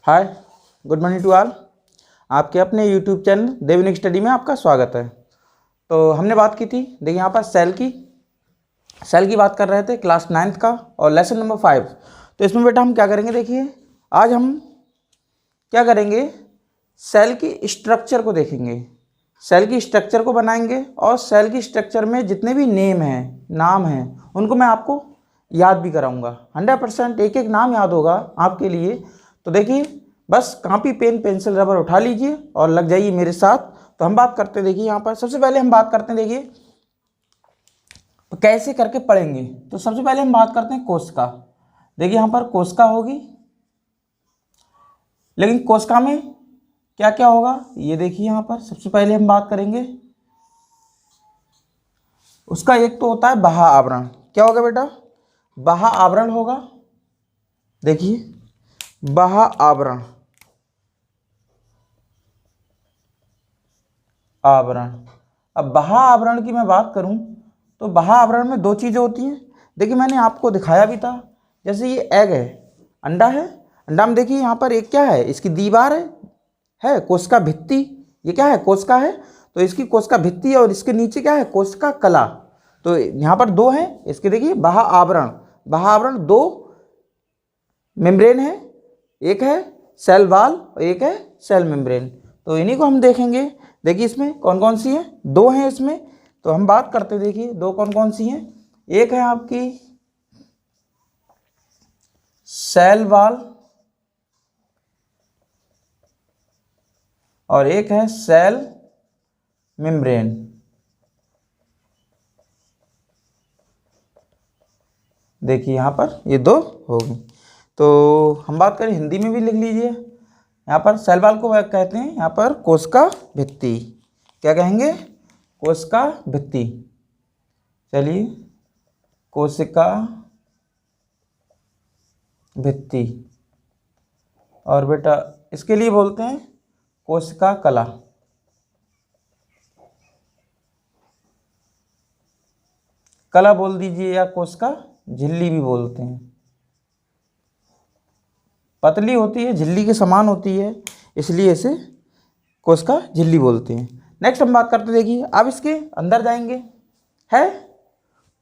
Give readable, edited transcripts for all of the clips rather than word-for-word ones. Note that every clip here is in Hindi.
Hi, good morning to all. आपके अपने यूट्यूब चैनल देवनिक स्टडी में आपका स्वागत है। तो हमने बात की थी, देखिए यहाँ पर सेल की बात कर रहे थे क्लास 9th का और लेसन नंबर 5। तो इसमें बेटा हम क्या करेंगे, देखिए आज हम क्या करेंगे, सेल की स्ट्रक्चर को देखेंगे, सेल की स्ट्रक्चर को बनाएंगे और सेल की स्ट्रक्चर में जितने भी नाम हैं उनको मैं आपको याद भी कराऊंगा। 100% एक एक नाम याद होगा आपके लिए। तो देखिए बस कॉपी पेन पेंसिल रबर उठा लीजिए और लग जाइए मेरे साथ। तो हम बात करते हैं, देखिए यहाँ पर सबसे पहले हम बात करते हैं, देखिए तो कैसे करके पढ़ेंगे। तो सबसे पहले हम बात करते हैं कोशिका। देखिए यहाँ पर कोशिका होगी, लेकिन कोशिका में क्या क्या होगा ये देखिए। यहाँ पर सबसे पहले हम बात करेंगे उसका, एक तो होता है बाह्य आवरण। क्या होगा बेटा, बाह्य आवरण होगा। देखिए बाह्य आवरण, अब बाह्य आवरण की मैं बात करूं तो बाह्य आवरण में दो चीज़ें होती हैं। देखिए मैंने आपको दिखाया भी था, जैसे ये एग है, अंडा है। अंडा में देखिए यहाँ पर एक क्या है, इसकी दीवार है कोशिका भित्ति। ये क्या है, कोशिका है। तो इसकी कोशिका भित्ति और इसके नीचे क्या है, कोशिका कला। तो यहाँ पर दो हैं इसके, देखिए बाह्य आवरण दो मेम्ब्रेन है, एक है सेल वॉल और एक है सेल मेम्ब्रेन। तो इन्हीं को हम देखेंगे। देखिए इसमें कौन कौन सी है, दो हैं इसमें। तो हम बात करते हैं, देखिए दो कौन कौन सी हैं। एक है आपकी सेल वॉल और एक है सेल मेम्ब्रेन। देखिए यहाँ पर ये दो होगी। तो हम बात करें हिंदी में भी लिख लीजिए। यहाँ पर सेल वॉल को कहते हैं यहाँ पर कोशिका भित्ति। क्या कहेंगे, कोशिका भित्ति। चलिए कोशिका भित्ति, और बेटा इसके लिए बोलते हैं कोशिका कला। कला बोल दीजिए या कोशिका झिल्ली भी बोलते हैं। पतली होती है, झिल्ली के समान होती है, इसलिए इसे कोशिका झिल्ली बोलते हैं। नेक्स्ट हम बात करते हैं, देखिए अब इसके अंदर जाएंगे। है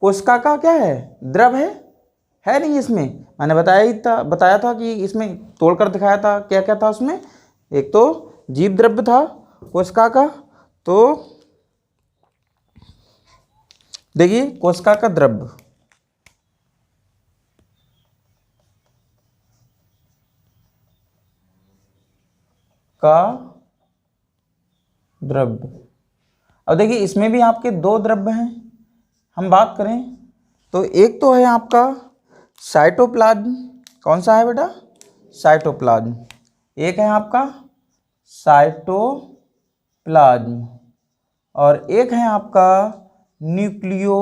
कोशिका का क्या है, द्रव है नहीं इसमें। मैंने बताया था कि इसमें तोड़कर दिखाया था क्या क्या था उसमें। एक तो जीव द्रव्य था कोशिका का। तो देखिए कोशिका का द्रव्य, अब देखिए इसमें भी आपके दो द्रव्य हैं। हम बात करें तो एक तो है आपका साइटोप्लाज्म। कौन सा है बेटा, साइटोप्लाज्म। एक है आपका साइटोप्लाज्म और एक है आपका न्यूक्लियोप्लाज्म।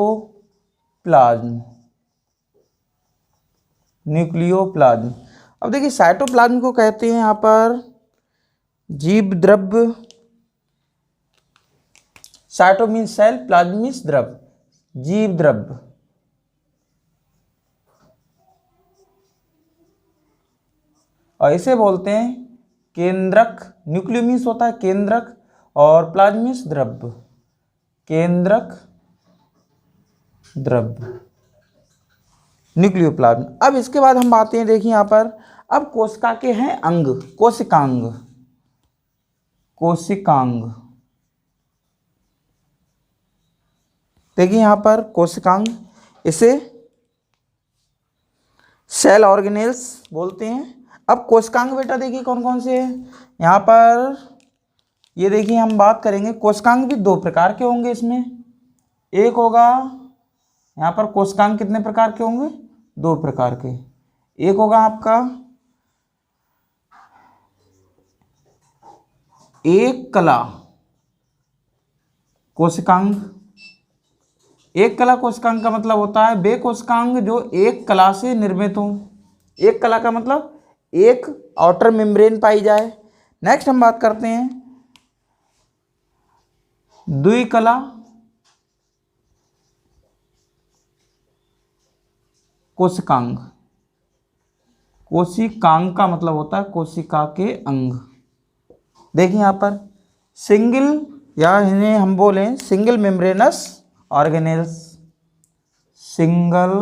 अब देखिए साइटोप्लाज्म को कहते हैं यहाँ पर जीव द्रव्य। Cyto means cell, plasm means द्रव, जीव द्रव्य। और इसे बोलते हैं केंद्रक। न्यूक्लियो मीन्स होता है केंद्रक और प्लाज्म मीन्स द्रव्य, केंद्रक द्रव्य, न्यूक्लियोप्लाज्म। अब इसके बाद हम आते हैं, देखिए यहाँ पर अब कोशिका के हैं अंग, कोशिकांग। देखिए यहाँ पर कोशिकांग, इसे सेल ऑर्गेनेल्स बोलते हैं। अब कोशिकांग बेटा देखिए कौन कौन से हैं यहाँ पर। ये देखिए हम बात करेंगे, कोशिकांग भी दो प्रकार के होंगे इसमें। एक होगा यहाँ पर कोशिकांग कितने प्रकार के होंगे, दो प्रकार के। एक होगा आपका एक कला कोशिकांग। एक कला कोशिकांग का मतलब होता है वे कोशिकांग जो एक कला से निर्मित हों। एक कला का मतलब एक आउटर मेम्ब्रेन पाई जाए। नेक्स्ट हम बात करते हैं द्विकला कोशिकांग। कोशिकांग का मतलब होता है कोशिका के अंग। देखिए यहाँ पर सिंगल, या इन्हें हम बोलें single membranes organelles, single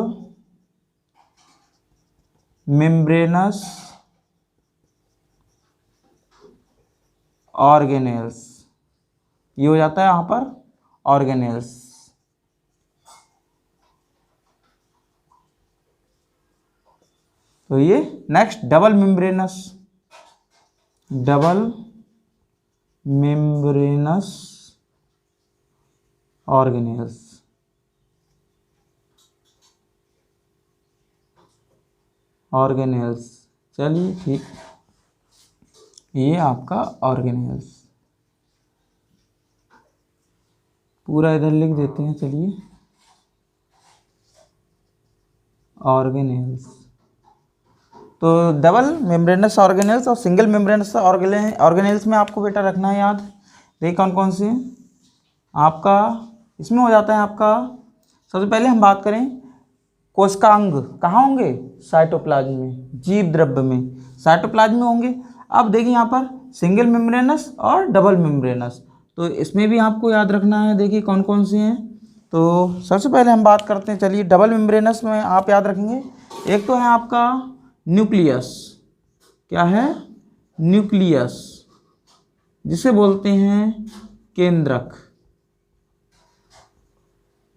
membranes organelles, ये हो जाता है यहाँ पर ऑर्गेनेल्स। तो ये next double membranous, double membranous organelles, organelles. चलिए ठीक, ये आपका ऑर्गेनेल्स पूरा इधर लिख देते हैं। चलिए ऑर्गेनेल्स, तो डबल मेम्ब्रेनस ऑर्गेनेल्स और सिंगल मेम्ब्रेनस ऑर्गेनेल्स में आपको बेटा रखना है याद। देखिए कौन कौन से आपका इसमें हो जाता है। आपका सबसे पहले हम बात करें कोशिकांग, कहाँ होंगे? साइटोप्लाज्म में, जीव द्रव्य में, साइटोप्लाज्म में होंगे। अब देखिए यहाँ पर सिंगल मेम्ब्रेनस और डबल मेम्ब्रेनस, तो इसमें भी आपको याद रखना है। देखिए कौन कौन से हैं। तो सबसे पहले हम बात करते हैं, चलिए डबल मेम्ब्रेनस में आप याद रखेंगे, एक तो है आपका न्यूक्लियस। क्या है? न्यूक्लियस, जिसे बोलते हैं केंद्रक।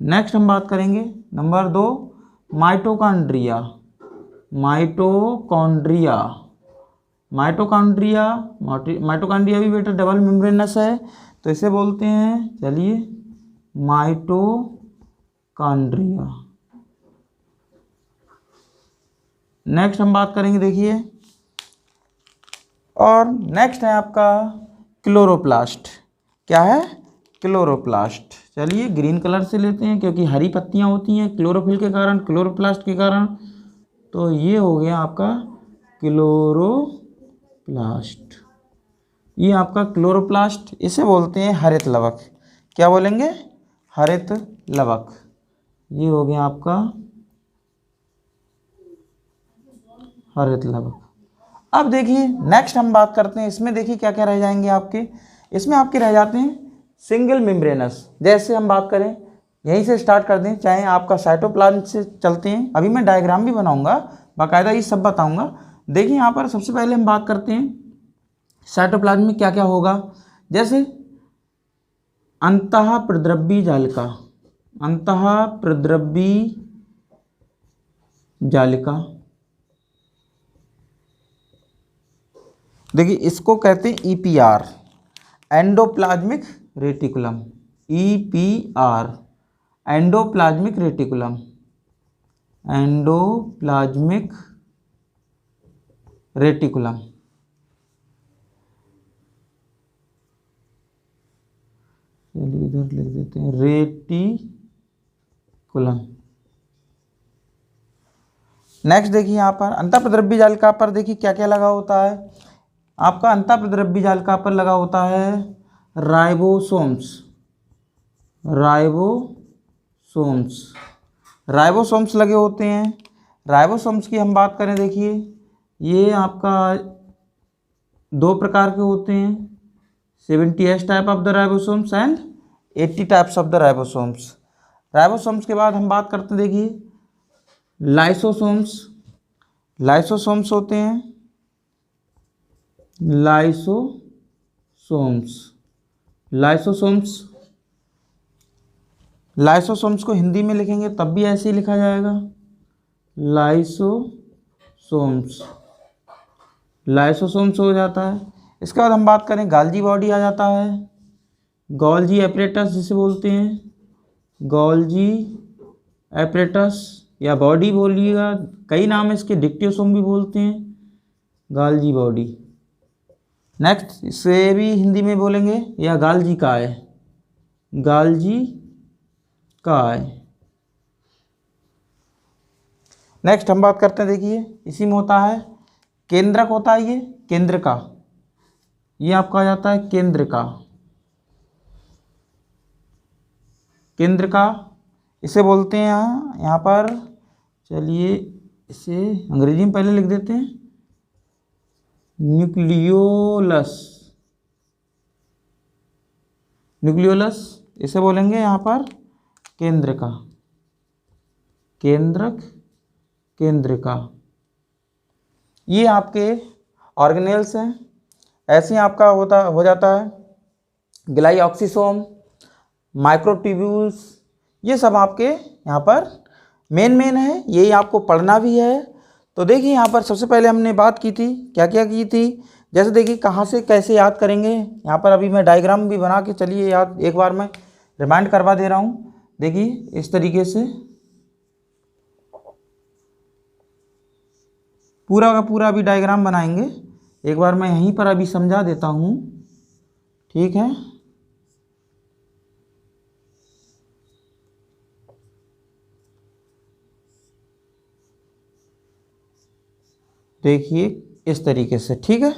नेक्स्ट हम बात करेंगे number 2 mitochondria. Mitochondria, mitochondria, mitochondria भी बेटा डबल मेम्ब्रेनस है, तो इसे बोलते हैं, चलिए माइटोकॉन्ड्रिया। नेक्स्ट हम बात करेंगे, देखिए, और नेक्स्ट है आपका क्लोरोप्लास्ट। क्या है? क्लोरोप्लास्ट। चलिए ग्रीन कलर से लेते हैं क्योंकि हरी पत्तियां होती हैं क्लोरोफिल के कारण, क्लोरोप्लास्ट के कारण। तो ये हो गया आपका क्लोरोप्लास्ट, ये आपका क्लोरोप्लास्ट, इसे बोलते हैं हरित लवक। क्या बोलेंगे? हरित लवक। ये हो गया आपका हरित लवक। अब देखिए नेक्स्ट हम बात करते हैं, इसमें देखिए क्या क्या रह जाएंगे आपके। इसमें आपके रह जाते हैं सिंगल मेम्ब्रेनस। जैसे हम बात करें, यहीं से स्टार्ट कर दें, चाहे आपका साइटोप्लाज्म से चलते हैं। अभी मैं डायग्राम भी बनाऊंगा, बाकायदा ये सब बताऊंगा। देखिए यहाँ पर सबसे पहले हम बात करते हैं साइटोप्लाज्म में क्या क्या होगा। जैसे अंतः प्रद्रव्य जालिका, अंतः प्रद्रव्य जालिका, देखिए इसको कहते हैं EPR, endoplasmic reticulum. EPR, endoplasmic reticulum, endoplasmic reticulum. चलिए इधर लिख देते हैं रेटिकुलम। नेक्स्ट देखिए यहाँ पर अंतःप्रद्रव्य जालिका पर देखिए क्या क्या लगा होता है। आपका अंतःप्रद्रव्य जालिका पर लगा होता है राइबोसोम्स, राइबोसोम्स, राइबोसोम्स लगे होते हैं। राइबोसोम्स की हम बात करें, देखिए ये आपका 2 प्रकार के होते हैं, 70S type of the ribosomes and 80 types of the ribosomes. Ribosomes के बाद हम बात करते हैं, देखिए लाइसोसोम्स। लाइसोसोम्स होते हैं, लाइसोसोम्स, लाइसोसोम्स। लाइसोसोम्स को हिंदी में लिखेंगे तब भी ऐसे ही लिखा जाएगा, लाइसोसोम्स, लाइसोसोम्स हो जाता है। इसके बाद हम बात करें गाल्जी बॉडी आ जाता है, गोल्जी एपरेटस जिसे बोलते हैं, गोल्जी एपरेटस या बॉडी बोलिएगा, कई नाम इसके, डिक्टियोसोम भी बोलते हैं, गाल्जी बॉडी। नेक्स्ट इसे भी हिंदी में बोलेंगे या गाल्जी काय, गाल्जी काय। नेक्स्ट हम बात करते हैं, देखिए इसी में होता है केंद्रक, होता है ये केंद्रका, ये आपका आ जाता है केंद्रका, केंद्रका इसे बोलते हैं यहाँ पर। चलिए इसे अंग्रेजी में पहले लिख देते हैं, न्यूक्लियोलस, न्यूक्लियोलस इसे बोलेंगे यहाँ पर केंद्रिका, केंद्रक, केंद्रिका। ये आपके ऑर्गेनेल्स हैं। ऐसे ही आपका हो जाता है ग्लाइऑक्सिसोम, माइक्रोट्यूब्यूल्स, ये सब आपके यहाँ पर मेन है, यही आपको पढ़ना भी है। तो देखिए यहाँ पर सबसे पहले हमने बात की थी, क्या क्या की थी, जैसे देखिए कहाँ से कैसे याद करेंगे। यहाँ पर अभी मैं डायग्राम भी बना के, चलिए याद एक बार मैं रिमाइंड करवा दे रहा हूँ। देखिए इस तरीके से पूरा का पूरा अभी डायग्राम बनाएंगे। एक बार मैं यहीं पर अभी समझा देता हूँ, ठीक है। देखिए इस तरीके से, ठीक है,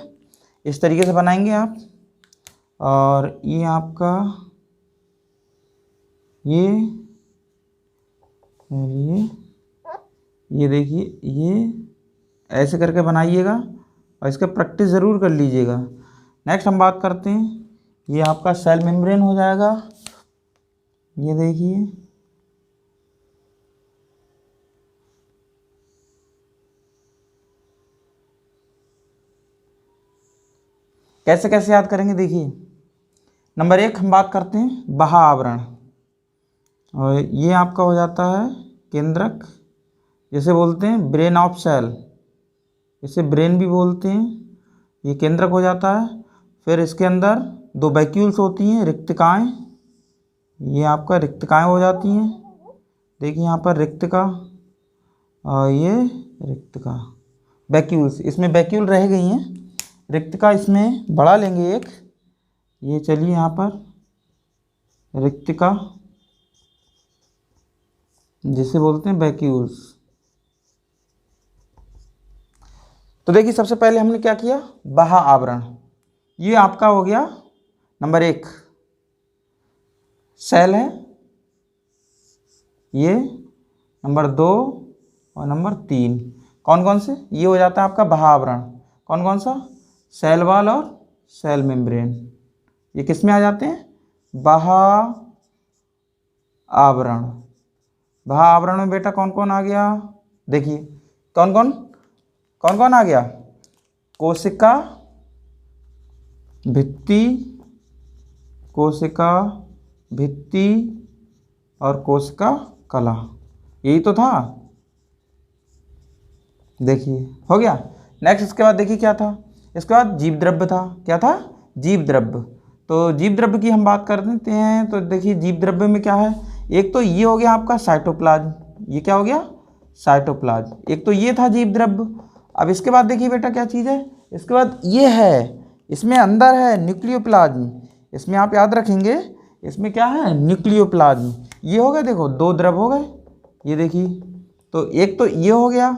इस तरीके से बनाएंगे आप। और ये आपका ये देखिए, ये ऐसे करके बनाइएगा और इसका प्रैक्टिस ज़रूर कर लीजिएगा। नेक्स्ट हम बात करते हैं, ये आपका सेल मेम्ब्रेन हो जाएगा। ये देखिए कैसे कैसे याद करेंगे। देखिए नंबर 1 हम बात करते हैं बाह्य आवरण, और ये आपका हो जाता है केंद्रक, जिसे बोलते हैं ब्रेन ऑफ सेल, इसे ब्रेन भी बोलते हैं। ये केंद्रक हो जाता है। फिर इसके अंदर 2 वैक्यूल्स होती हैं, रिक्तिकाएँ, ये आपका रिक्तिकाएँ हो जाती हैं। देखिए यहाँ पर रिक्तिका और ये रिक्तिका, वैक्यूल्स, इसमें वैक्यूल रह गई हैं, रिक्तिका इसमें बढ़ा लेंगे एक। ये चलिए यहाँ पर रिक्तिका, जिसे बोलते हैं वैक्यूल्स। तो देखिए सबसे पहले हमने क्या किया, बाह्य आवरण, ये आपका हो गया नंबर 1 सेल है, ये नंबर 2 और नंबर 3 कौन कौन से, ये हो जाता है आपका बाह्य आवरण। कौन कौन सा, सेल वॉल और सेल मेम्ब्रेन, ये किस में आ जाते हैं, बाह्य आवरण। बाह्य आवरण में बेटा कौन कौन आ गया, देखिए कौन कौन आ गया, कोशिका भित्ति, कोशिका भित्ति और कोशिका कला, यही तो था। देखिए हो गया। नेक्स्ट इसके बाद देखिए क्या था, इसके बाद जीव द्रव्य था। क्या था, जीव द्रव्य। तो जीव द्रव्य की हम बात कर देते हैं। तो देखिए जीव द्रव्य में क्या है, एक तो ये हो गया आपका साइटोप्लाज्म, ये क्या हो गया, साइटोप्लाज्म, एक तो ये था जीव द्रव्य। अब इसके बाद देखिए बेटा क्या चीज़ है, इसके बाद ये है, इसमें अंदर है न्यूक्लियोप्लाज्म, इसमें आप याद रखेंगे, इसमें क्या है, न्यूक्लियोप्लाज्म। ये हो गया, देखो 2 द्रव हो गए, ये देखिए। तो एक तो ये हो गया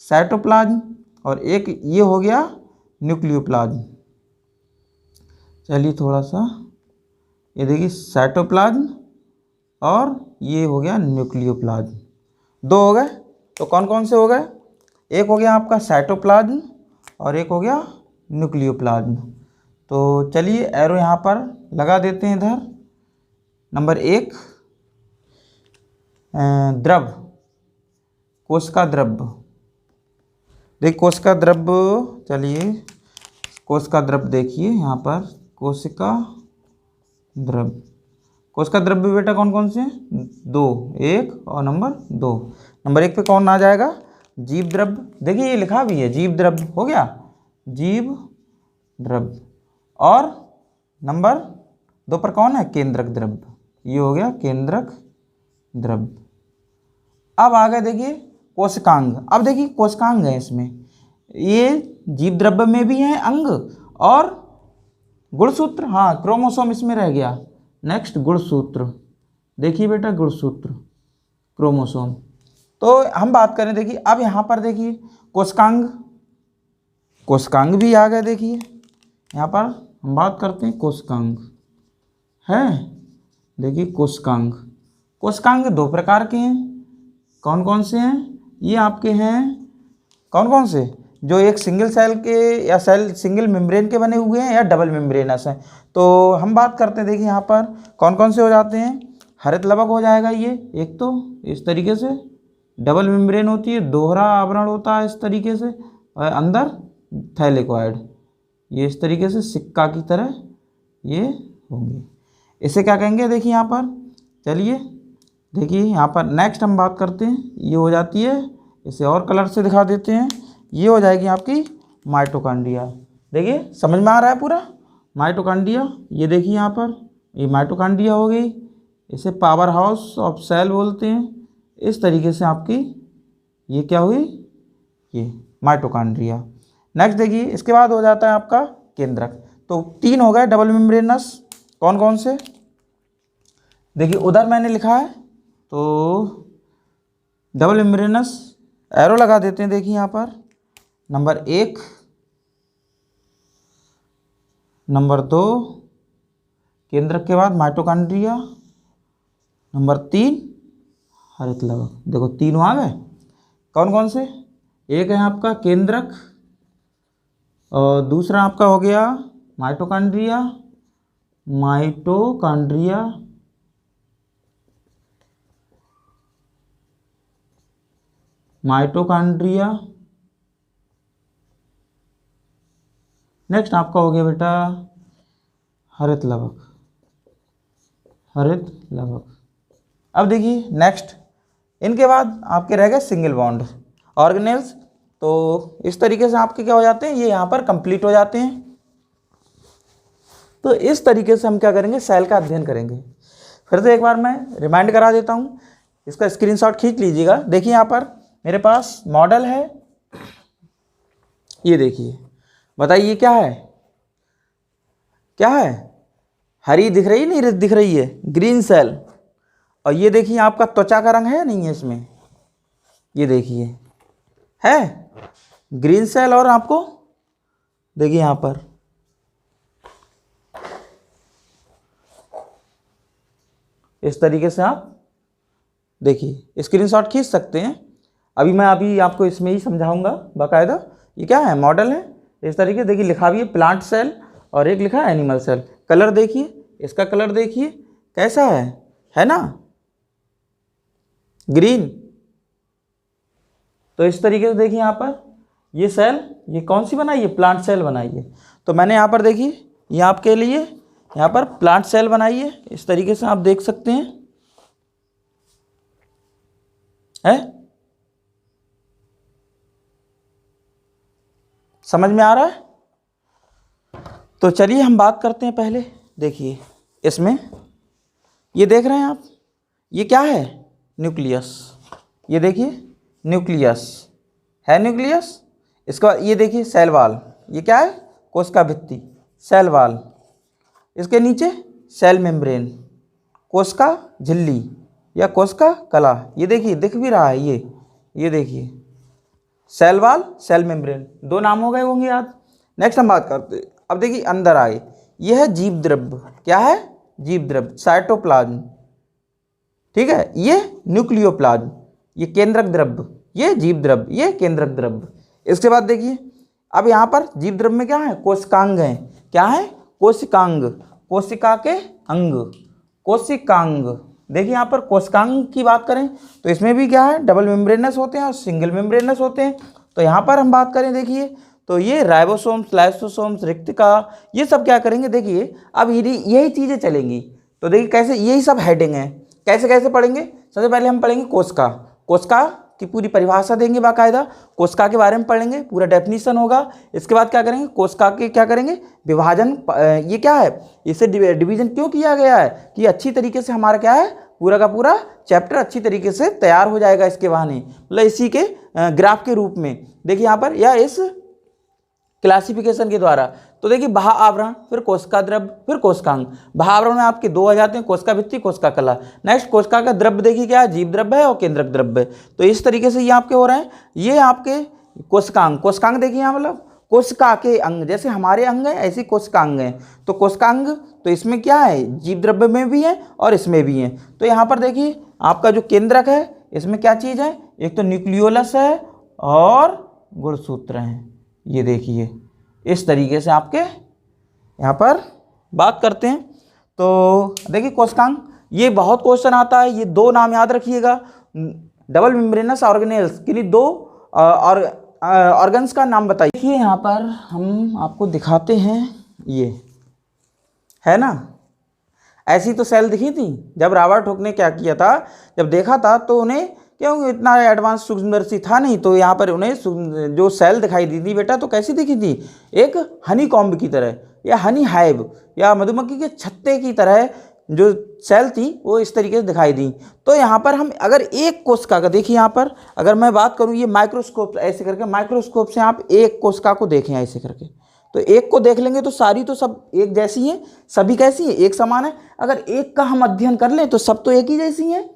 साइटोप्लाज्म और एक ये हो गया न्यूक्लियोप्लाज्म। चलिए थोड़ा सा, ये देखिए साइटोप्लाज्म और ये हो गया न्यूक्लियोप्लाज्म, 2 हो गए। तो कौन कौन से हो गए, एक हो गया आपका साइटोप्लाज्म और एक हो गया न्यूक्लियोप्लाज्म। तो चलिए एरो यहाँ पर लगा देते हैं इधर। नंबर 1 द्रव, कोशिका द्रव्य। देखिए कोशिका द्रव्य, चलिए कोशिका द्रव्य देखिए यहाँ पर, कोशिका द्रव्य, कोशिका द्रव्य बेटा कौन कौन से, 2, 1 और नंबर 2। नंबर 1 पे कौन आ जाएगा, जीव द्रव्य। देखिए ये लिखा भी है जीव द्रव्य, हो गया जीव द्रव्य। और नंबर 2 पर कौन है, केंद्रक द्रव्य, ये हो गया केंद्रक द्रव्य। अब आ गए देखिए कोशिकांग। अब देखिए कोशिकांग है इसमें, ये जीव द्रव्य में भी हैं अंग और गुणसूत्र, हाँ क्रोमोसोम इसमें रह गया। नेक्स्ट गुणसूत्र, देखिए बेटा गुणसूत्र, क्रोमोसोम। तो हम बात करें, देखिए अब यहाँ पर देखिए कोशिकांग, कोशिकांग भी आ गए। देखिए यहाँ पर हम बात करते हैं कोशिकांग है। देखिए कोशिकांग, कोशिकांग 2 प्रकार के हैं। कौन कौन से हैं, ये आपके हैं कौन कौन से, जो एक सिंगल सेल के या सेल सिंगल मेम्ब्रेन के बने हुए हैं या डबल मेम्ब्रेनस हैं। तो हम बात करते हैं, देखिए यहाँ पर कौन कौन से हो जाते हैं। हरित लवक हो जाएगा ये, एक तो इस तरीके से डबल मेम्ब्रेन होती है, दोहरा आवरण होता है इस तरीके से, और अंदर थैलेकोइड, ये इस तरीके से सिक्का की तरह ये होंगे। इसे क्या कहेंगे, देखिए यहाँ पर, चलिए देखिए यहाँ पर नेक्स्ट हम बात करते हैं, ये हो जाती है, इसे और कलर से दिखा देते हैं, ये हो जाएगी आपकी माइटोकॉन्ड्रिया। देखिए समझ में आ रहा है पूरा, माइटोकॉन्ड्रिया, ये देखिए यहाँ पर ये माइटोकॉन्ड्रिया हो गई, इसे पावर हाउस ऑफ सेल बोलते हैं। इस तरीके से आपकी ये क्या हुई, ये माइटोकॉन्ड्रिया। नेक्स्ट देखिए इसके बाद हो जाता है आपका केंद्रक। तो 3 हो गए डबल मेम्ब्रेनस, कौन कौन से, देखिए उधर मैंने लिखा है, तो डबल मेम्ब्रेनस एरो लगा देते हैं, देखिए यहाँ पर नंबर 1, नंबर 2 केंद्रक के बाद माइटोकॉन्ड्रिया, नंबर 3 हरित लवक। देखो 3 आ गए, कौन कौन से, एक है आपका केंद्रक, और दूसरा आपका हो गया माइटोकॉन्ड्रिया, माइटोकॉन्ड्रिया, माइटोकॉन्ड्रिया, नेक्स्ट आपका हो गया बेटा हरित लवक, हरित लवक। अब देखिए नेक्स्ट, इनके बाद आपके रह गए सिंगल बॉन्ड ऑर्गेनेल्स। तो इस तरीके से आपके क्या हो जाते हैं, ये यहाँ पर कंप्लीट हो जाते हैं। तो इस तरीके से हम क्या करेंगे, सेल का अध्ययन करेंगे। फिर से एक बार मैं रिमाइंड करा देता हूँ, इसका स्क्रीनशॉट खींच लीजिएगा। देखिए यहाँ पर मेरे पास मॉडल है, ये देखिए, बताइए क्या है, क्या है, हरी दिख रही है, नहीं दिख रही है, ग्रीन सेल। और ये देखिए आपका त्वचा का रंग है नहीं है इसमें, ये देखिए है ग्रीन सेल, और आपको देखिए यहाँ पर इस तरीके से आप देखिए स्क्रीनशॉट खींच सकते हैं। अभी आपको इसमें ही समझाऊंगा बाकायदा। ये क्या है, मॉडल है, इस तरीके देखिए लिखा भी है प्लांट सेल, और एक लिखा है एनिमल सेल। कलर देखिए, इसका कलर देखिए कैसा है ना, ग्रीन। तो इस तरीके से देखिए यहाँ पर ये सेल, ये कौन सी बनाई है, प्लांट सेल बनाई है। तो मैंने यहाँ पर देखिए, ये आपके लिए यहाँ पर प्लांट सेल बनाई है, इस तरीके से आप देख सकते हैं, है समझ में आ रहा है। तो चलिए हम बात करते हैं पहले, देखिए इसमें ये देख रहे हैं आप, ये क्या है, न्यूक्लियस। ये देखिए न्यूक्लियस है, न्यूक्लियस। इसके बाद ये देखिए सेल वाल, ये क्या है, कोशिका भित्ति, सेल वाल। इसके नीचे सेल मेम्ब्रेन, कोशिका झिल्ली या कोशिका कला, ये देखिए दिख भी रहा है, ये देखिए सेल वाल, सेल मेम्ब्रेन, 2 नाम हो गए होंगे याद। नेक्स्ट हम बात करते हैं, अब देखिए अंदर आए, ये है जीव द्रव्य, क्या है, जीव द्रव्य, साइटोप्लाज्म, ठीक है, ये न्यूक्लियोप्लाज्म, ये केंद्रक द्रव्य, ये जीव द्रव्य, ये केंद्रक द्रव्य। इसके बाद देखिए अब यहाँ पर जीव द्रव्य में क्या है, कोशिकांग हैं, क्या है, कोशिकांग, कोशिका के अंग, कोशिकांग। देखिए यहाँ पर कोशिकांग की बात करें तो इसमें भी क्या है, डबल मेम्ब्रेनस होते हैं और सिंगल मेम्ब्रेनस होते हैं। तो यहाँ पर हम बात करें, देखिए तो ये राइबोसोम्स, लाइसोसोम्स, रिक्तिका, ये सब क्या करेंगे, देखिए अब यही चीज़ें चलेंगी। तो देखिए कैसे, यही सब हेडिंग है, कैसे कैसे पढ़ेंगे। सबसे पहले हम पढ़ेंगे कोशिका, कोशिका की पूरी परिभाषा देंगे बाकायदा, कोशिका के बारे में पढ़ेंगे, पूरा डेफिनीशन होगा। इसके बाद क्या करेंगे, कोशिका के क्या करेंगे, विभाजन, ये क्या है, इसे डिवीजन क्यों किया गया है, कि अच्छी तरीके से हमारा क्या है, पूरा का पूरा चैप्टर अच्छी तरीके से तैयार हो जाएगा इसके बहाने, मतलब इसी के ग्राफ के रूप में। देखिए यहाँ पर, या इस क्लासिफिकेशन के द्वारा। तो देखिए बाह्य आवरण, फिर कोशिका द्रव्य, फिर कोशिकांग। बाह्य आवरण में आपके 2 आ जाते हैं, कोशिका भित्ति, कोशिका कला। नेक्स्ट कोशिका का द्रव्य देखिए क्या है, जीव द्रव्य है और केंद्रक द्रव्य है। तो इस तरीके से ये आपके हो रहे हैं, ये आपके कोशिकांग। कोशिकांग देखिए यहाँ मतलब कोशिका के अंग, जैसे हमारे अंग हैं ऐसे कोशिकांग हैं। तो कोशिकांग, तो इसमें क्या है, जीव द्रव्य में भी है और इसमें भी है। तो यहाँ पर देखिए आपका जो केंद्रक है, इसमें क्या चीज़ है, एक तो न्यूक्लियोलस है और गुणसूत्र हैं। ये देखिए इस तरीके से आपके यहाँ पर बात करते हैं। तो देखिए कोशिकांग, ये बहुत क्वेश्चन आता है, ये दो नाम याद रखिएगा, डबल मेम्ब्रेनस ऑर्गेनेल्स के लिए दो ऑर्गन्स का नाम बताइए। देखिए यहाँ पर हम आपको दिखाते हैं, ये है ना, ऐसी तो सेल दिखी थी जब रॉबर्ट हुक ने क्या किया था, जब देखा था तो उन्हें क्यों इतना एडवांस सूक्ष्मदर्शी था नहीं, तो यहाँ पर उन्हें जो सेल दिखाई दी थी बेटा, तो कैसी दिखी थी, एक हनी कॉम्ब की तरह या हनी हाइव या मधुमक्खी के छत्ते की तरह जो सेल थी वो इस तरीके से दिखाई दी। तो यहाँ पर हम अगर एक कोशिका का देखिए, यहाँ पर अगर मैं बात करूँ, ये माइक्रोस्कोप ऐसे करके, माइक्रोस्कोप से आप एक कोशिका को देखें ऐसे करके, तो एक को देख लेंगे तो सारी तो सब एक जैसी है, सभी कैसी है, एक समान है। अगर एक का हम अध्ययन कर लें तो सब तो एक ही जैसी हैं।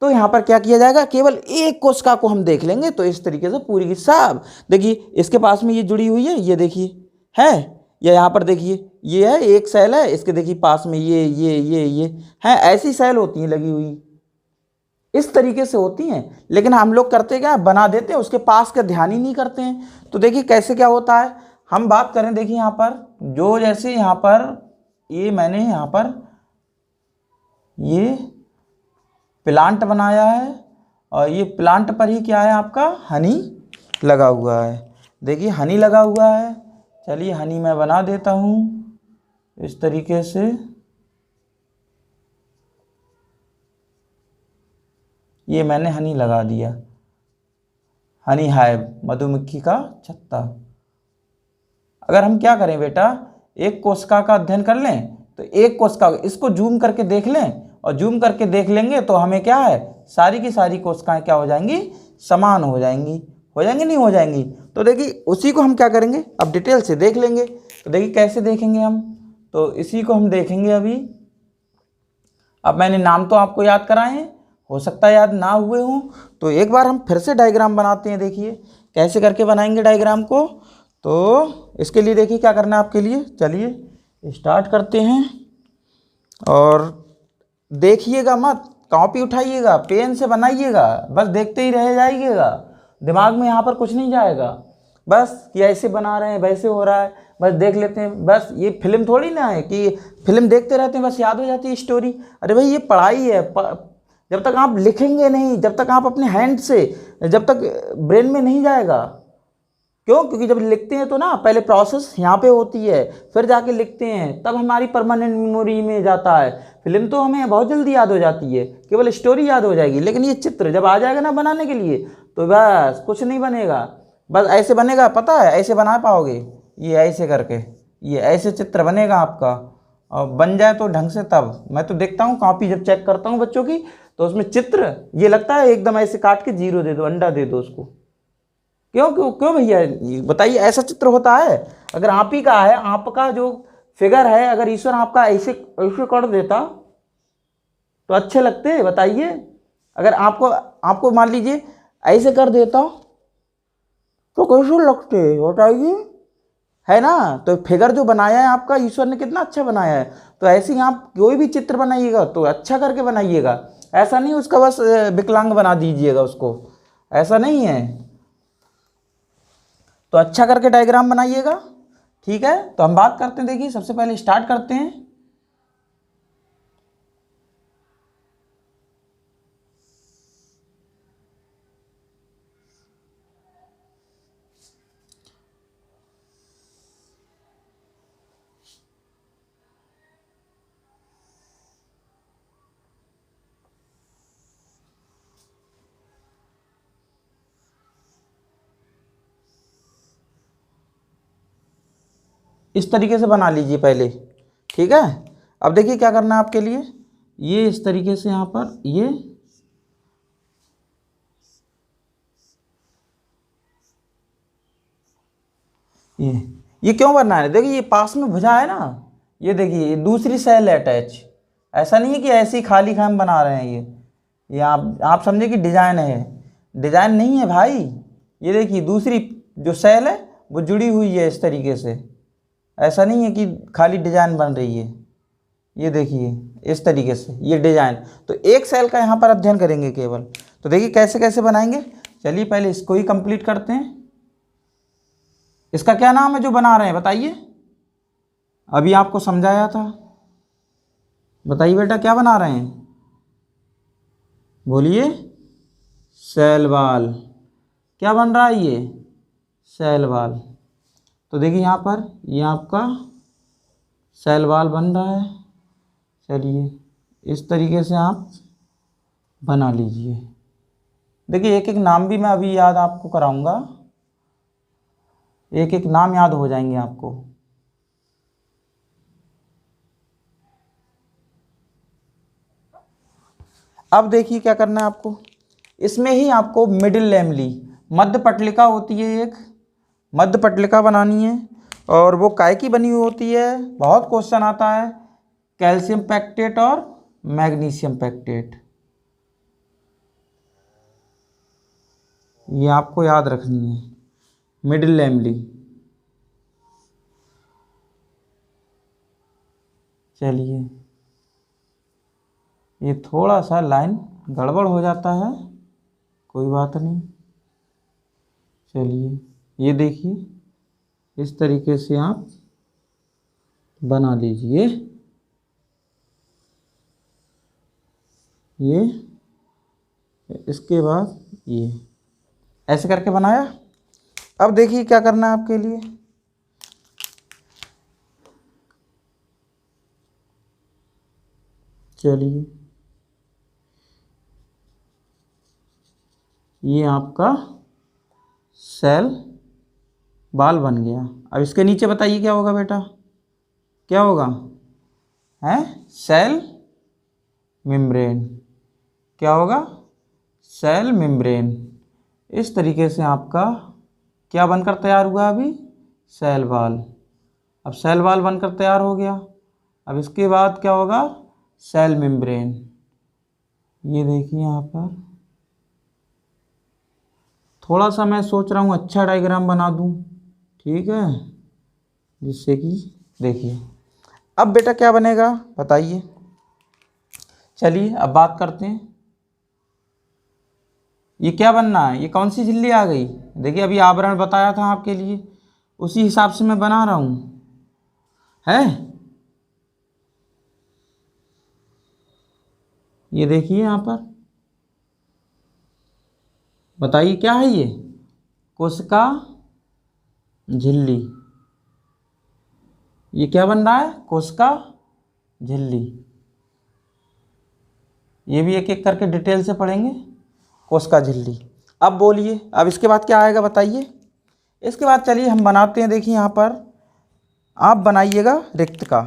तो यहाँ पर क्या किया जाएगा, केवल एक कोशिका को हम देख लेंगे, तो इस तरीके से पूरी की सब देखिए इसके पास में ये जुड़ी हुई है, ये देखिए है, या यहाँ पर देखिए ये है, एक सेल है, इसके देखिए पास में ये है, ऐसी सेल होती हैं लगी हुई, इस तरीके से होती हैं। लेकिन हम लोग करते क्या, बना देते हैं, उसके पास का ध्यान ही नहीं करते हैं। तो देखिए कैसे क्या होता है, हम बात करें, देखिए यहाँ पर जो जैसे यहाँ पर ये मैंने यहाँ पर ये प्लांट बनाया है, और ये प्लांट पर ही क्या है आपका हनी लगा हुआ है। देखिए हनी लगा हुआ है, चलिए हनी मैं बना देता हूँ इस तरीके से। ये मैंने हनी लगा दिया, हनी हाइव, मधुमक्खी का छत्ता। अगर हम क्या करें बेटा, एक कोशिका का अध्ययन कर लें, तो एक कोशिका इसको जूम करके देख लें, और जूम करके देख लेंगे तो हमें क्या है, सारी की सारी कोशिकाएं क्या हो जाएंगी, समान हो जाएंगी, नहीं हो जाएंगी। तो देखिए उसी को हम क्या करेंगे, अब डिटेल से देख लेंगे। तो देखिए कैसे देखेंगे हम, तो इसी को हम देखेंगे अभी। अब मैंने नाम तो आपको याद कराए हैं, हो सकता है याद ना हुए हों, तो एक बार हम फिर से डायग्राम बनाते हैं। देखिए कैसे करके बनाएंगे डायग्राम को, तो इसके लिए देखिए क्या करना है आपके लिए, चलिए स्टार्ट करते हैं। और देखिएगा मत, कॉपी उठाइएगा, पेन से बनाइएगा, बस देखते ही रह जाइएगा, दिमाग में यहाँ पर कुछ नहीं जाएगा, बस कि ऐसे बना रहे हैं, वैसे हो रहा है, बस देख लेते हैं। बस ये फिल्म थोड़ी ना है कि फिल्म देखते रहते हैं बस याद हो जाती है स्टोरी। अरे भाई ये पढ़ाई है, जब तक आप लिखेंगे नहीं, जब तक आप अपने हैंड से, जब तक ब्रेन में नहीं जाएगा। क्यों, क्योंकि जब लिखते हैं तो ना पहले प्रोसेस यहाँ पे होती है, फिर जाके लिखते हैं, तब हमारी परमानेंट मेमोरी में जाता है। फिल्म तो हमें बहुत जल्दी याद हो जाती है, केवल स्टोरी याद हो जाएगी, लेकिन ये चित्र जब आ जाएगा ना बनाने के लिए, तो बस कुछ नहीं बनेगा, बस ऐसे बनेगा, पता है ऐसे बना पाओगे, ये ऐसे करके, ये ऐसे चित्र बनेगा आपका, और बन जाए तो ढंग से। तब मैं तो देखता हूँ कॉपी जब चेक करता हूँ बच्चों की, तो उसमें चित्र ये लगता है एकदम ऐसे काट के जीरो दे दो, अंडा दे दो उसको। क्यों क्यों क्यों भैया बताइए, ऐसा चित्र होता है? अगर आप ही का है, आपका जो फिगर है, अगर ईश्वर आपका ऐसे ऐसे कर देता तो अच्छे लगते, बताइए। अगर आपको मान लीजिए ऐसे कर देता तो कैसे लगते, बताइए, है ना। तो फिगर जो बनाया है आपका ईश्वर ने कितना अच्छा बनाया है। तो ऐसे ही आप कोई भी चित्र बनाइएगा तो अच्छा करके बनाइएगा, ऐसा नहीं उसका बस विकलांग बना दीजिएगा उसको, ऐसा नहीं है। तो अच्छा करके डायग्राम बनाइएगा, ठीक है। तो हम बात करते हैं, देखिए सबसे पहले स्टार्ट करते हैं। इस तरीके से बना लीजिए पहले, ठीक है। अब देखिए क्या करना है आपके लिए, ये इस तरीके से यहाँ पर ये क्यों बनना है, देखिए ये पास में भुजा है ना, ये देखिए ये दूसरी सेल अटैच, ऐसा नहीं है कि ऐसे ही खाली खाम बना रहे हैं। ये आप समझे कि डिजाइन है, डिजाइन नहीं है भाई। ये देखिए दूसरी जो सेल है वो जुड़ी हुई है इस तरीके से, ऐसा नहीं है कि खाली डिजाइन बन रही है। ये देखिए इस तरीके से ये डिजाइन, तो एक सेल का यहाँ पर अध्ययन करेंगे केवल। तो देखिए कैसे कैसे बनाएंगे, चलिए पहले इसको ही कंप्लीट करते हैं। इसका क्या नाम है जो बना रहे हैं, बताइए। अभी आपको समझाया था, बताइए बेटा क्या बना रहे हैं, बोलिए। Cell wall. क्या बन रहा है ये, सेल वॉल। तो देखिए यहाँ पर ये आपका सेल वॉल बन रहा है। चलिए इस तरीके से आप बना लीजिए। देखिए एक एक नाम भी मैं अभी याद आपको कराऊंगा, एक एक नाम याद हो जाएंगे आपको। अब देखिए क्या करना है आपको, इसमें ही आपको मिडिल लैमली, मध्य पटलिका होती है एक, मध्य पटलिका बनानी है। और वो काय की बनी हुई होती है, बहुत क्वेश्चन आता है, कैल्शियम पैक्टेट और मैग्नीशियम पैक्टेट, ये आपको याद रखनी है, मिडिल लैमली। चलिए ये थोड़ा सा लाइन गड़बड़ हो जाता है, कोई बात नहीं। चलिए ये देखिए इस तरीके से आप बना लीजिए। ये इसके बाद ये ऐसे करके बनाया। अब देखिए क्या करना है आपके लिए, चलिए ये आपका सेल बाल बन गया। अब इसके नीचे बताइए क्या होगा बेटा, क्या होगा, है सेल मेम्ब्रेन। क्या होगा, सेल मेम्ब्रेन। इस तरीके से आपका क्या बनकर तैयार हुआ अभी, सेल वॉल। अब सेल वॉल बनकर तैयार हो गया। अब इसके बाद क्या होगा, सेल मेम्ब्रेन। ये देखिए यहाँ पर थोड़ा सा मैं सोच रहा हूँ अच्छा डायग्राम बना दूँ, ठीक है, जिससे कि देखिए अब बेटा क्या बनेगा बताइए। चलिए अब बात करते हैं, ये क्या बनना है, ये कौन सी झिल्ली आ गई। देखिए अभी आवरण बताया था आपके लिए, उसी हिसाब से मैं बना रहा हूँ, है। ये देखिए यहाँ पर बताइए क्या है ये, कोशिका झिल्ली। ये क्या बन रहा है, कोशिका झिल्ली। ये भी एक एक करके डिटेल से पढ़ेंगे, कोशिका झिल्ली। अब बोलिए अब इसके बाद क्या आएगा बताइए। इसके बाद चलिए हम बनाते हैं, देखिए यहाँ पर आप बनाइएगा रिक्तका।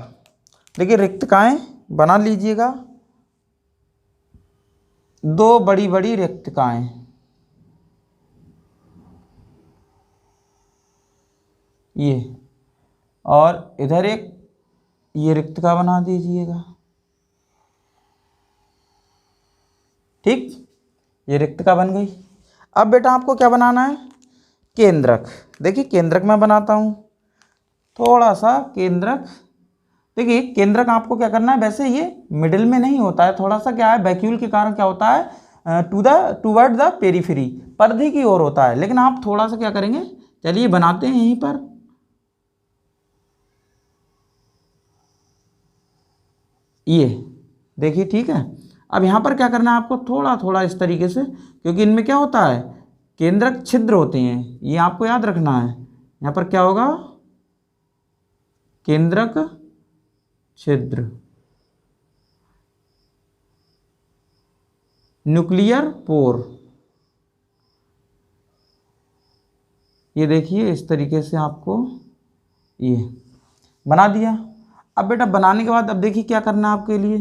देखिए रिक्तकाएँ बना लीजिएगा, दो बड़ी बड़ी रिक्तकाएँ, ये, और इधर एक ये रिक्तका बना दीजिएगा, ठीक, ये रिक्तका बन गई। अब बेटा आपको क्या बनाना है, केंद्रक। देखिए केंद्रक मैं बनाता हूँ, थोड़ा सा केंद्रक। देखिए केंद्रक आपको क्या करना है, वैसे ये मिडिल में नहीं होता है, थोड़ा सा क्या है वैक्यूल के कारण क्या होता है, टूवर्ड द पेरीफेरी, परिधि की ओर होता है, लेकिन आप थोड़ा सा क्या करेंगे, चलिए बनाते हैं यहीं पर। ये देखिए ठीक है। अब यहाँ पर क्या करना है आपको, थोड़ा थोड़ा इस तरीके से, क्योंकि इनमें क्या होता है, केंद्रक छिद्र होते हैं, ये आपको याद रखना है। यहाँ पर क्या होगा, केंद्रक छिद्र, न्यूक्लियर पोर। ये देखिए इस तरीके से आपको ये बना दिया। अब बेटा बनाने के बाद अब देखिए क्या करना है आपके लिए,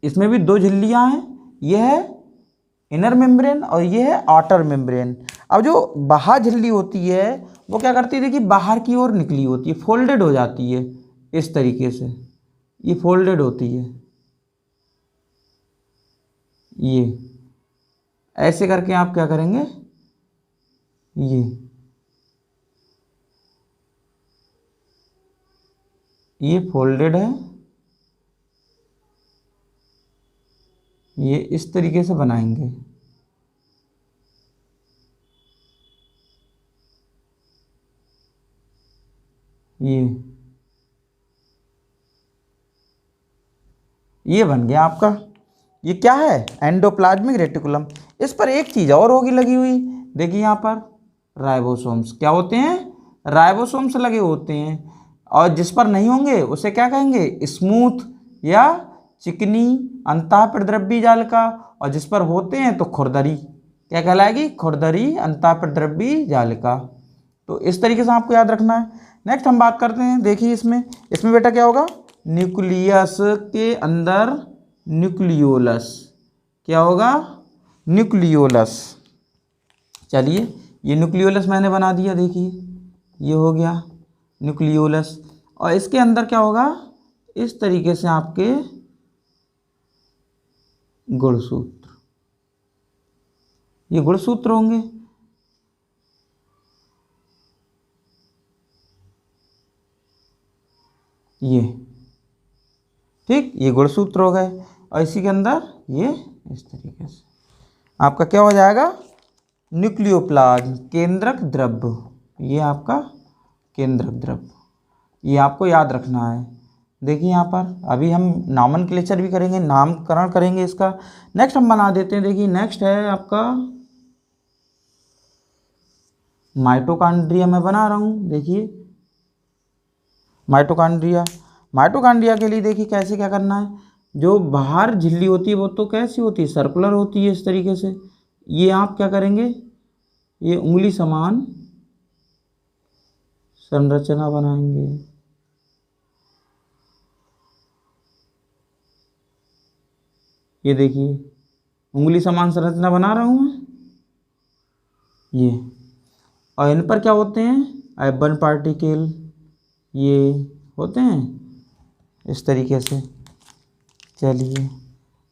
इसमें भी दो झिल्लियाँ हैं, ये है इनर मेम्ब्रेन और ये है आउटर मेम्ब्रेन। अब जो बाहर झिल्ली होती है वो क्या करती है, देखिए बाहर की ओर निकली होती है, फोल्डेड हो जाती है इस तरीके से, ये फोल्डेड होती है, ये ऐसे करके आप क्या करेंगे, ये फोल्डेड है, ये इस तरीके से बनाएंगे। ये बन गया आपका। ये क्या है? Endoplasmic reticulum. इस पर एक चीज़ और होगी लगी हुई, देखिए यहाँ पर राइबोसोम्स क्या होते हैं? राइबोसोम्स लगे होते हैं। और जिस पर नहीं होंगे उसे क्या कहेंगे? स्मूथ या चिकनी अंतःप्रद्रव्य जालिका। और जिस पर होते हैं तो खुरदरी। क्या कहलाएगी? खुरदरी अंतःप्रद्रव्य जालिका। तो इस तरीके से आपको याद रखना है। नेक्स्ट हम बात करते हैं, देखिए इसमें बेटा क्या होगा? न्यूक्लियस के अंदर न्यूक्लियोलस। क्या होगा? न्यूक्लियोलस। चलिए ये न्यूक्लियोलस मैंने बना दिया, देखिए ये हो गया न्यूक्लियोलस। और इसके अंदर क्या होगा? इस तरीके से आपके गुणसूत्र, ये गुणसूत्र होंगे। ये ठीक, ये गुणसूत्र हो गए। और इसी के अंदर ये इस तरीके से आपका क्या हो जाएगा? न्यूक्लियोप्लाज्म, केंद्रक द्रव्य। ये आपका केंद्रक द्रव्य, ये आपको याद रखना है। देखिए यहाँ पर अभी हम नॉमेनक्लेचर भी करेंगे, नामकरण करेंगे इसका। नेक्स्ट हम बना देते हैं, देखिए नेक्स्ट है आपका माइटोकॉन्ड्रिया। मैं बना रहा हूँ, देखिए माइटोकॉन्ड्रिया। माइटोकॉन्ड्रिया के लिए देखिए कैसे क्या करना है। जो बाहर झिल्ली होती है वो तो कैसी होती है? सर्कुलर होती है इस तरीके से। ये आप क्या करेंगे? ये उंगली समान संरचना बनाएंगे। ये देखिए उंगली समान संरचना बना रहा हूँ मैं, ये। और इन पर क्या होते हैं? एबन पार्टिकल, ये होते हैं इस तरीके से। चलिए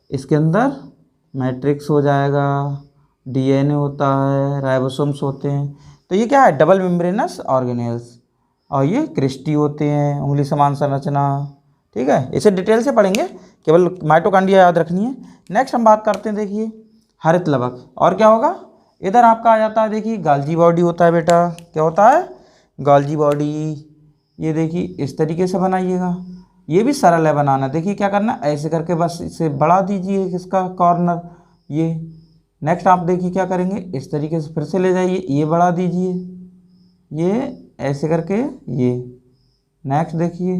इसके अंदर मैट्रिक्स हो जाएगा, डीएनए होता है, राइबोसोम्स होते हैं। तो ये क्या है? Double membranous organelles. और ये क्रिस्टी होते हैं, उंगली समान संरचना। ठीक है, इसे डिटेल से पढ़ेंगे, केवल माइटोकॉन्ड्रिया याद रखनी है। नेक्स्ट हम बात करते हैं, देखिए हरित लवक। और क्या होगा? इधर आपका आ जाता है, देखिए गाल्जी बॉडी होता है बेटा। क्या होता है? गाल्जी बॉडी। ये देखिए इस तरीके से बनाइएगा, ये भी सरल है बनाना। देखिए क्या करना, ऐसे करके बस इसे बढ़ा दीजिए इसका कॉर्नर, ये। नेक्स्ट आप देखिए क्या करेंगे, इस तरीके से फिर से ले जाइए, ये बढ़ा दीजिए, ये ऐसे करके, ये। नेक्स्ट देखिए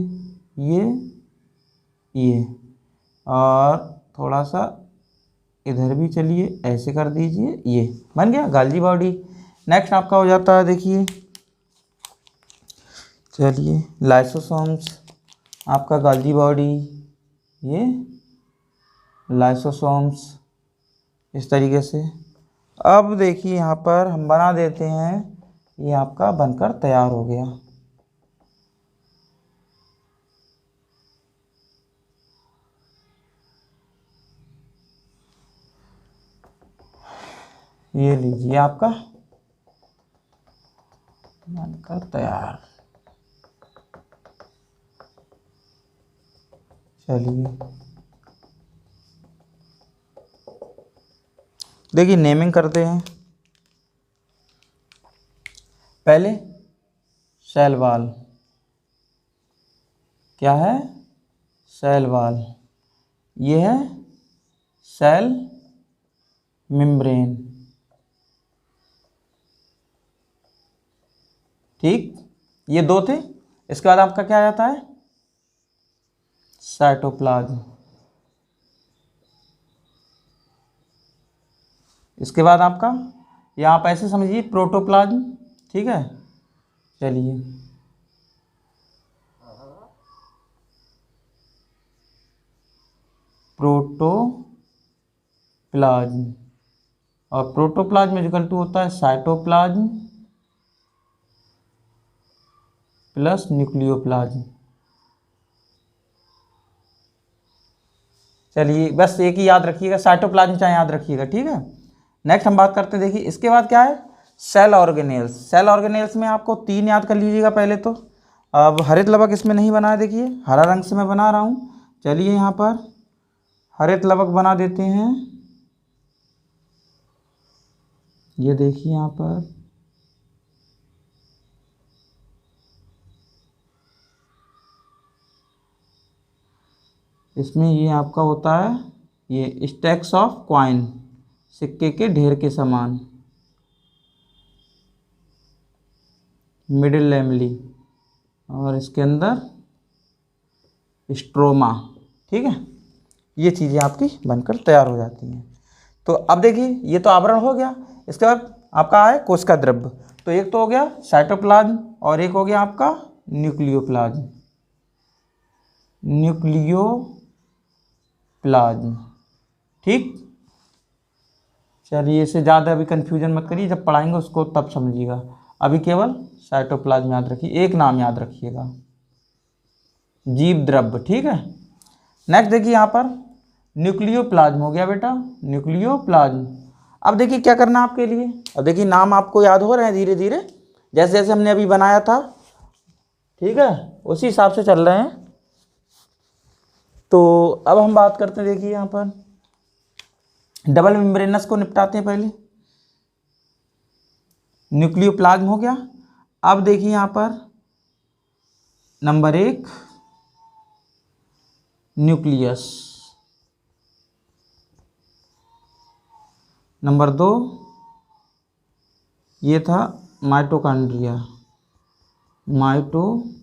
ये और थोड़ा सा इधर भी चलिए, ऐसे कर दीजिए, ये बन गया गाल्जी बॉडी। नेक्स्ट आपका हो जाता है, देखिए चलिए लाइसोसोम्स। आपका गाल्जी बॉडी, ये लाइसोसोम्स इस तरीके से। अब देखिए यहाँ पर हम बना देते हैं, ये आपका बनकर तैयार हो गया। ये लीजिए आपका बनकर तैयार। चलिए देखिए नेमिंग करते हैं। पहले सेल वॉल, क्या है? Cell wall. ये है सेल मेम्ब्रेन। ठीक, ये दो थे। इसके बाद आपका क्या आ जाता है? साइटोप्लाज्म। इसके बाद आपका, या आप ऐसे समझिए, प्रोटोप्लाज्म। ठीक है, चलिए प्रोटोप्लाज्म। और प्रोटोप्लाज्म इक्वल टू होता है साइटोप्लाज्म प्लस न्यूक्लियोप्लाज्म। चलिए बस एक ही याद रखिएगा, साइटोप्लाज्म चाहे याद रखिएगा, ठीक है। नेक्स्ट हम बात करते हैं, देखिए इसके बाद क्या है? Cell organelles. सेल ऑर्गेनेल्स में आपको 3 याद कर लीजिएगा पहले तो। अब हरित लवक इसमें नहीं बना है, देखिए हरा रंग से मैं बना रहा हूँ। चलिए यहाँ पर हरित लवक बना देते हैं। ये देखिए यहाँ पर इसमें ये आपका होता है ये स्टैक्स ऑफ कॉइन, सिक्के के ढेर के समान, मिडिल लैमली, और इसके अंदर स्ट्रोमा। ठीक है, ये चीज़ें आपकी बनकर तैयार हो जाती हैं। तो अब देखिए ये तो आवरण हो गया। इसके बाद आपका है कोशिका द्रव्य। तो एक तो हो गया साइटोप्लाज्म और एक हो गया आपका न्यूक्लियोप्लाज्म। न्यूक्लियोप्लाज्म, ठीक। चलिए इससे ज़्यादा अभी कन्फ्यूजन मत करिए, जब पढ़ाएंगे उसको तब समझिएगा। अभी केवल साइटोप्लाज्म याद रखिए, एक नाम याद रखिएगा, जीव द्रव्य। ठीक है, नेक्स्ट देखिए यहाँ पर न्यूक्लियोप्लाज्म हो गया बेटा, न्यूक्लियोप्लाज्म। अब देखिए क्या करना है आपके लिए। अब देखिए नाम आपको याद हो रहे हैं धीरे धीरे, जैसे जैसे हमने अभी बनाया था, ठीक है, उसी हिसाब से चल रहे हैं। तो अब हम बात करते हैं, देखिए यहाँ पर डबल मेम्ब्रेनस को निपटाते हैं पहले। न्यूक्लियोप्लाज्म हो गया। अब देखिए यहाँ पर नंबर 1 न्यूक्लियस, नंबर 2 ये था माइटोकॉन्ड्रिया, माइटोकॉन्ड्रिया।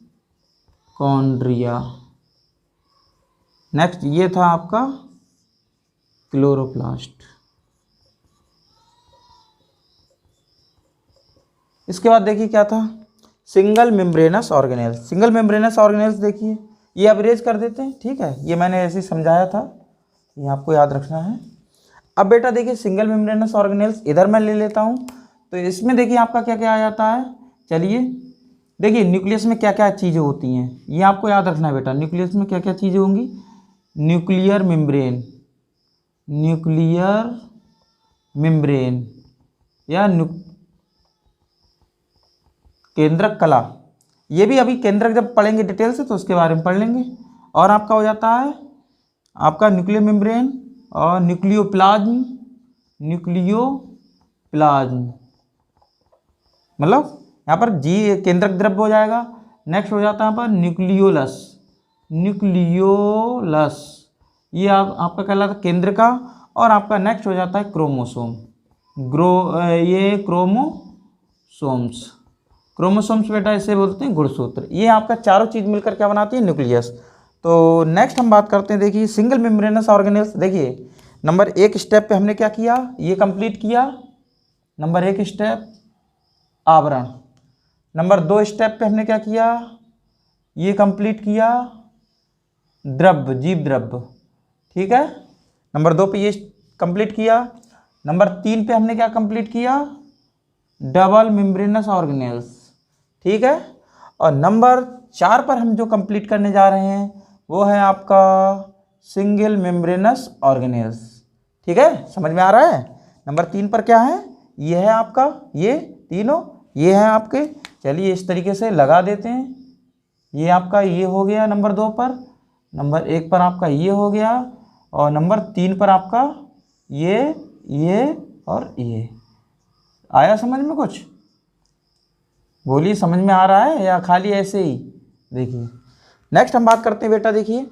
नेक्स्ट ये था आपका क्लोरोप्लास्ट। इसके बाद देखिए क्या था, single membranes organelles. Single membranes organelles देखिए ये अवरेज कर देते हैं, ठीक है, ये मैंने ऐसे ही समझाया था, ये आपको याद रखना है। अब बेटा देखिए सिंगल मेम्ब्रेनस ऑर्गेनेल्स इधर मैं ले लेता हूँ, तो इसमें देखिए आपका क्या क्या आ जाता है। चलिए देखिए न्यूक्लियस में क्या क्या चीज़ें होती हैं, ये आपको याद रखना है बेटा। न्यूक्लियस में क्या क्या चीज़ें होंगी, न्यूक्लियर मेम्ब्रेन, न्यूक्लियर मेम्ब्रेन या केंद्रक कला, ये भी अभी केंद्रक जब पढ़ेंगे डिटेल से तो उसके बारे में पढ़ लेंगे। और आपका हो जाता है आपका न्यूक्लियर मेम्ब्रेन और न्यूक्लियोप्लाज्म, न्यूक्लियोप्लाज्म मतलब यहाँ पर जी केंद्रक द्रव्य हो जाएगा। नेक्स्ट हो जाता है यहाँ पर न्यूक्लियोलस, न्यूक्लियोलस ये आपका कहलाता है केंद्र का। और आपका नेक्स्ट हो जाता है क्रोमोसोम, ये क्रोमोसोम्स, क्रोमोसोम्स बेटा इसे बोलते हैं गुणसूत्र। ये आपका चारों चीज़ मिलकर क्या बनाती है, न्यूक्लियस। तो नेक्स्ट हम बात करते हैं, देखिए सिंगल मेम्ब्रेनस ऑर्गेनेल्स। देखिए नंबर 1 स्टेप पे हमने क्या किया, ये कंप्लीट किया, नंबर 1 स्टेप आवरण। नंबर 2 स्टेप पे हमने क्या किया, ये कंप्लीट किया द्रव्य, जीव द्रव्य, ठीक है। नंबर 2 पे ये कंप्लीट किया। नंबर 3 पे हमने क्या कंप्लीट किया, डबल मेम्ब्रेनस ऑर्गेनेल्स, ठीक है। और नंबर 4 पर हम जो कंप्लीट करने जा रहे हैं वो है आपका सिंगल मेम्ब्रेनस ऑर्गेनेल्स, ठीक है, समझ में आ रहा है। नंबर 3 पर क्या है, ये है आपका, ये तीनों ये हैं आपके। चलिए इस तरीके से लगा देते हैं, ये आपका ये हो गया नंबर 2 पर, नंबर 1 पर आपका ये हो गया, और नंबर 3 पर आपका ये और ये। आया समझ में कुछ, बोलिए समझ में आ रहा है या खाली ऐसे ही। देखिए नेक्स्ट हम बात करते हैं बेटा, देखिए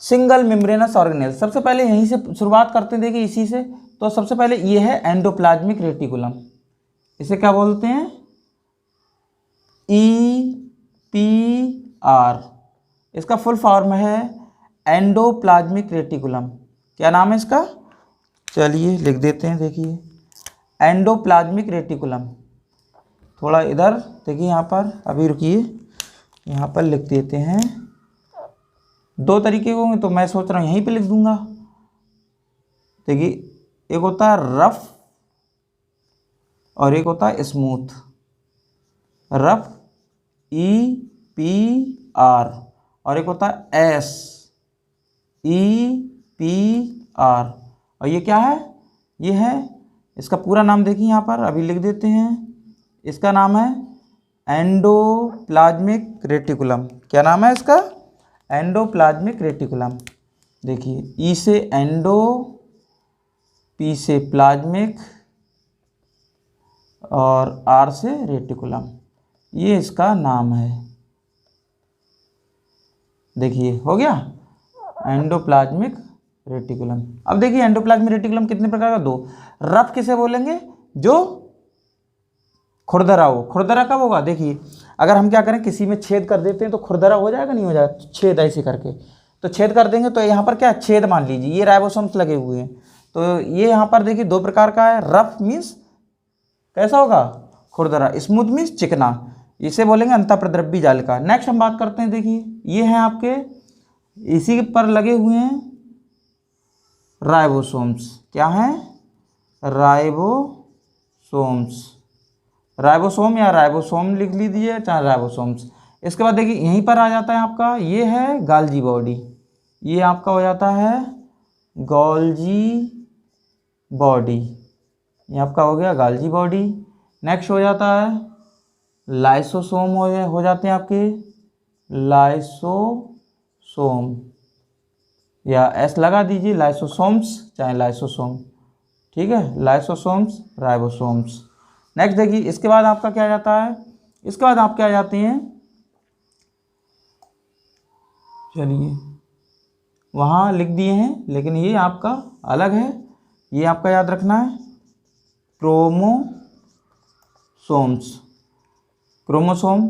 सिंगल मेम्ब्रेनस ऑर्गेनेल। सबसे पहले यहीं से शुरुआत करते हैं, देखिए इसी से। तो सबसे पहले ये है एंडोप्लाज्मिक रेटिकुलम, इसे क्या बोलते हैं, EPR, इसका फुल फॉर्म है एंडोप्लाज्मिक रेटिकुलम। क्या नाम है इसका, चलिए लिख देते हैं, देखिए एंडोप्लाज्मिक रेटिकुलम। थोड़ा इधर देखिए यहाँ पर, अभी रुकिए, यहाँ पर लिख देते हैं। 2 तरीके होंगे तो मैं सोच रहा हूँ यहीं पे लिख दूंगा। देखिए एक होता है रफ और एक होता है स्मूथ। रफ EPR और एक होता है SEPR। और ये क्या है, ये है, इसका पूरा नाम देखिए यहाँ पर, अभी लिख देते हैं। इसका नाम है एंडोप्लाज्मिक रेटिकुलम। क्या नाम है इसका, एंडोप्लाज्मिक रेटिकुलम। देखिए ई से एंडो, पी से प्लाज्मिक और आर से रेटिकुलम, ये इसका नाम है। देखिए हो गया। Endoplasmic reticulum. अब देखिए एंडोप्लाज्मिक रेटिकुलम कितने प्रकार का, दो। रफ किसे बोलेंगे, जो खुरदरा हो। खुरदरा कब होगा, देखिए अगर हम क्या करें, किसी में छेद कर देते हैं तो खुरदरा हो जाएगा, नहीं हो जाएगा, छेद ऐसे करके, तो छेद कर देंगे तो यहाँ पर क्या छेद, मान लीजिए ये राइबोसोम्स लगे हुए हैं, तो ये यहाँ पर देखिए दो प्रकार का है। रफ मीन्स कैसा होगा, खुरदरा। स्मूथ मीन्स चिकना, इसे बोलेंगे अंतःप्रद्रव्य जाल का। नेक्स्ट हम बात करते हैं, देखिए ये हैं आपके, इसी पर लगे हुए हैं राइबोसोम्स। क्या हैं, राइबोसोम्स। राइबोसोम या राइबोसोम लिख लीजिए, चाहे राइबोसोम्स। इसके बाद देखिए यहीं पर आ जाता है आपका, ये है गाल्जी बॉडी, ये आपका हो जाता है गोल्जी बॉडी, ये आपका हो गया गाल्जी बॉडी। नेक्स्ट हो जाता है लाइसोसोम, हो जाते हैं आपके लाइसोसोम, या एस लगा दीजिए, लाइसोसोम्स चाहे लाइसोसोम, ठीक है, लाइसोसोम्स, राइबोसोम्स। नेक्स्ट देखिए इसके बाद आपका क्या जाता है, इसके बाद आप क्या जाते हैं, चलिए वहाँ लिख दिए हैं लेकिन ये आपका अलग है, ये आपका याद रखना है, क्रोमोसोम्स, क्रोमोसोम।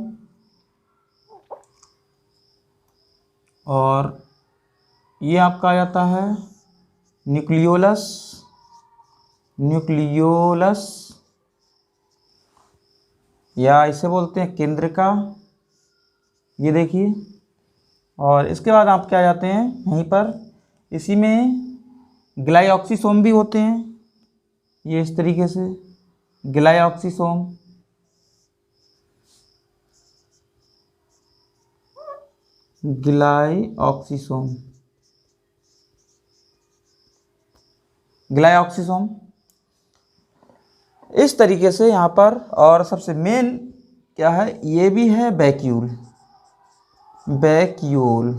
और ये आपका आ जाता है न्यूक्लियोलस, न्यूक्लियोलस, या इसे बोलते हैं केंद्रिका, ये देखिए। और इसके बाद आप क्या जाते हैं, यहीं पर इसी में ग्लाइऑक्सीसोम भी होते हैं, ये इस तरीके से ग्लाइऑक्सीसोम, ग्लाइऑक्सीसोम, ग्लाइऑक्सीसोम इस तरीके से यहाँ पर। और सबसे मेन क्या है, ये भी है वैक्यूल, वैक्यूल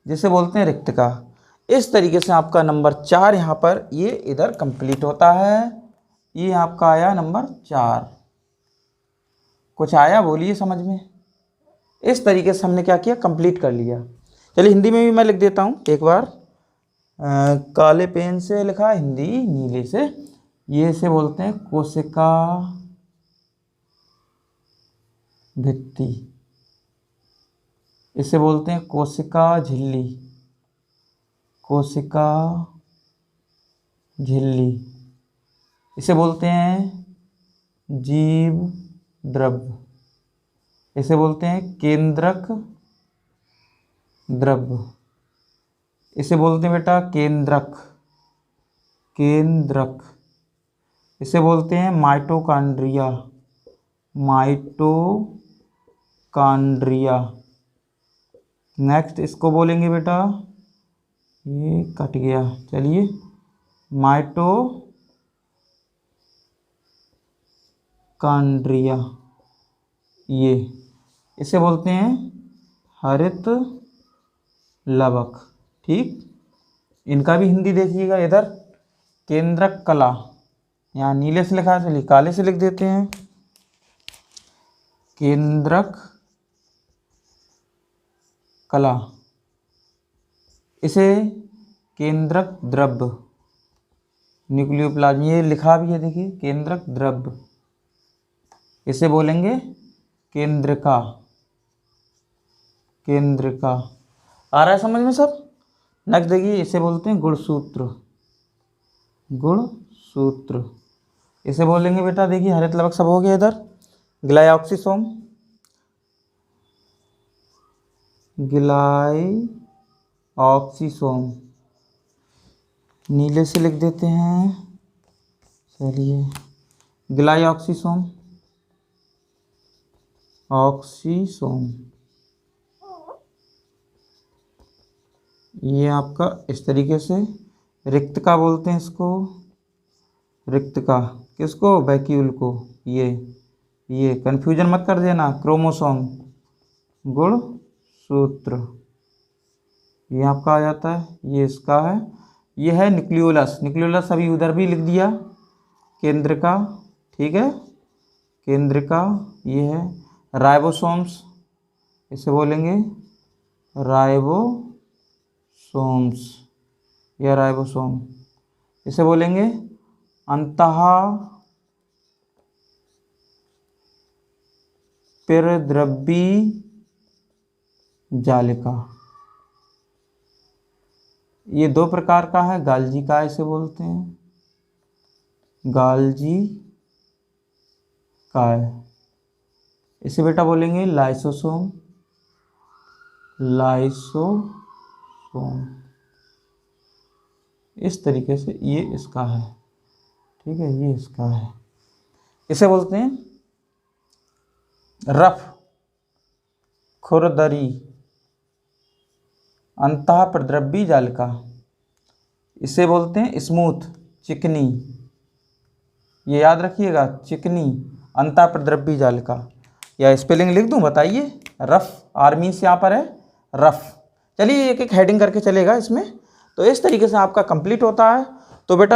जिसे बोलते हैं रिक्तिका। इस तरीके से आपका नंबर 4 यहाँ पर ये इधर कंप्लीट होता है। ये आपका आया नंबर 4। कुछ आया बोलिए समझ में। इस तरीके से हमने क्या किया, कंप्लीट कर लिया। चलिए हिंदी में भी मैं लिख देता हूँ एक बार, काले पेन से लिखा, हिंदी नीले से। ये इसे बोलते हैं कोशिका भित्ति, इसे बोलते हैं कोशिका झिल्ली, कोशिका झिल्ली, इसे बोलते हैं जीव द्रव्य, इसे बोलते हैं केंद्रक द्रव्य, इसे बोलते हैं बेटा केंद्रक, केंद्रक, इसे बोलते हैं माइटोकॉन्ड्रिया, माइटोकॉन्ड्रिया। नेक्स्ट इसको बोलेंगे बेटा, ये कट गया, चलिए माइटोकॉन्ड्रिया, ये इसे बोलते हैं हरित लवक, ठीक। इनका भी हिंदी देखिएगा, इधर केंद्रक कला, यहाँ नीले से लिखा है, चलिए काले से लिख देते हैं, केंद्रक कला, इसे केंद्रक द्रव्य, न्यूक्लियोप्लाज्म, ये लिखा भी है देखिए केंद्रक द्रव्य, इसे बोलेंगे केंद्रिका, केंद्रिका। आ रहा है समझ में सब। नेक्स्ट देखिए इसे बोलते हैं गुणसूत्र, गुणसूत्र, इसे बोलेंगे बेटा, देखिए हरित लवक सब हो गया इधर, ग्लाइऑक्सीसोम, ग्लाइऑक्सीसोम, नीले से लिख देते हैं, चलिए ग्लाइऑक्सीसोम, ऑक्सीसोम, ये आपका इस तरीके से। रिक्तिका बोलते हैं इसको, रिक्तिका किसको, वैक्यूल को। ये कन्फ्यूजन मत कर देना, क्रोमोसोम, गुणसूत्र, ये आपका आ जाता है, ये इसका है। ये है न्यूक्लियोलस, न्यूक्लियोलस अभी उधर भी लिख दिया, केंद्रिका, ठीक है, केंद्रिका। ये है राइबोसोम्स, इसे बोलेंगे राइबोसोम्स, राइबोसोम्स या राइबोसोम, इसे बोलेंगे अंतः परद्रव्यी जालिका। ये दो प्रकार का है, गाल्जी का इसे बोलते हैं, गाल्जी काय। इसे बेटा बोलेंगे लाइसोसोम, लाइसोसोम। इस तरीके से ये इसका है, ठीक है, ये इसका है। इसे बोलते हैं रफ खुरदरी अंतः प्रद्रव्यी जालिका। इसे बोलते हैं स्मूथ चिकनी, ये याद रखिएगा, चिकनी अंतः प्रद्रव्यी जालिका। या स्पेलिंग लिख दूं, बताइए। रफ, आर मीन्स यहाँ पर है रफ। चलिए एक एक हेडिंग करके चलेगा इसमें। तो इस तरीके से आपका कंप्लीट होता है। तो बेटा